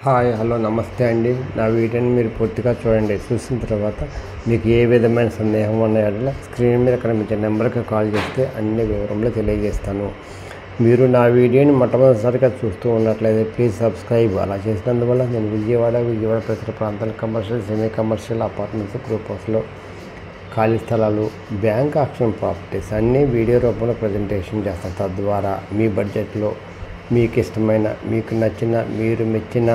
Hi hello నమస్తే అండి. నా వీడియోని మీరు పూర్తిగా చూడండి. చూసిన తర్వాత మీకు ఏ విధమైన సందేహం ఉన్న స్క్రీన్ మీద కనిపించే నెంబర్కి కాల్ చేస్తే అన్ని వివరంలో తెలియజేస్తాను. మీరు నా వీడియోని మొట్టమొదటిసారిగా చూస్తూ ఉన్నట్లయితే ప్లీజ్ సబ్స్క్రైబ్. అలా చేసినందువల్ల నేను విజయవాడ పరిసర ప్రాంతాల commercial, semi commercial apartments, group హౌస్లో ఖాళీ స్థలాలు, బ్యాంక్ ఆక్షన్ ప్రాపర్టీస్ అన్నీ వీడియో రూపంలో ప్రజెంటేషన్ చేస్తాను. తద్వారా మీ బడ్జెట్లో మీకు ఇష్టమైన, మీకు నచ్చిన, మీరు మెచ్చిన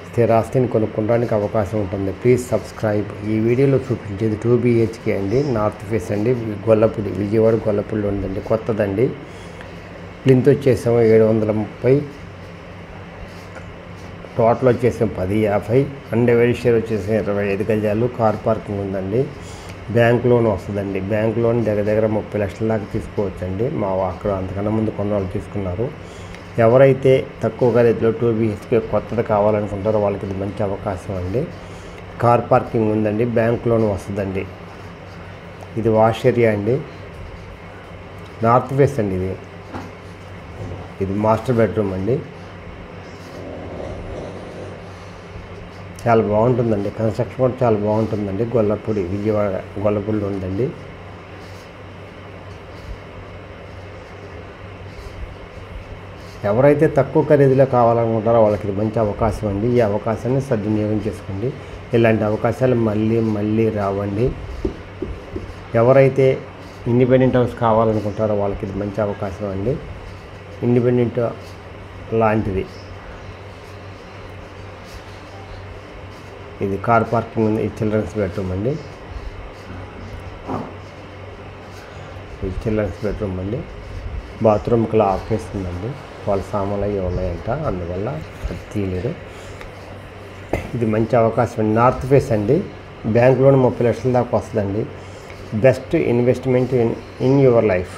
స్థిరాస్తిని కొనుక్కోవడానికి అవకాశం ఉంటుంది. Please subscribe. ఈ వీడియోలో చూపించేది 2 BHK అండి, నార్త్ ఫేస్ అండి, గొల్లపూడి, విజయవాడ గొల్లపూడిలో ఉందండి, కొత్తదండి. ప్లింత్ వచ్చేసాము 730, టోటల్ వచ్చేసాము 1050, అండర్వేర్ షేర్ వచ్చేసి 25 గజాలు, కార్ పార్కింగ్ ఉందండి. బ్యాంక్ లోన్ వస్తుందండి. బ్యాంక్ లోన్ దగ్గర 30 లక్షల దాకా తీసుకోవచ్చండి. మా అక్కడ అంతకన్నా ముందు కొన్ని వాళ్ళు తీసుకున్నారు. ఎవరైతే తక్కువ ఖరీదులో 2 BHK కొత్తది కావాలనుకుంటారో వాళ్ళకి ఇది మంచి అవకాశం అండి. కార్ పార్కింగ్ ఉందండి. బ్యాంక్ లోన్ వస్తుందండి. ఇది వాష్ ఏరియా అండి, నార్త్ ఫేస్ అండి. ఇది మాస్టర్ బెడ్రూమ్ అండి. చాలా బాగుంటుందండి. కన్స్ట్రక్షన్ కూడా చాలా బాగుంటుందండి. గొల్లపూడి, విజయవాడ గొల్లపూడిలో ఉందండి. ఎవరైతే తక్కువ ఖరీదులో కావాలనుకుంటారో వాళ్ళకి ఇది మంచి అవకాశం అండి. ఈ అవకాశాన్ని సద్వినియోగం చేసుకోండి. ఇలాంటి అవకాశాలు మళ్ళీ రావండి. ఎవరైతే ఇండిపెండెంట్ హౌస్ కావాలనుకుంటారో వాళ్ళకి ఇది మంచి అవకాశం అండి. ఇండిపెండెంట్ లాంటిది. ఇది కార్ పార్కింగ్ ఉంది. ఇది చిల్డ్రన్స్ బెడ్రూమ్ అండి. ఇది చిల్డ్రన్స్ బెడ్రూమ్ అండి. బాత్రూమ్కి లాక్ వేస్తుందండి. వాళ్ళ సామాన్లు అవి ఉన్నాయంట, అందువల్ల అది తీయలేదు. ఇది మంచి అవకాశం అండి. నార్త్ ఫేస్ అండి. బ్యాంక్ లోన్ 30 లక్షల దాకా వస్తుందండి. Best investment in your life.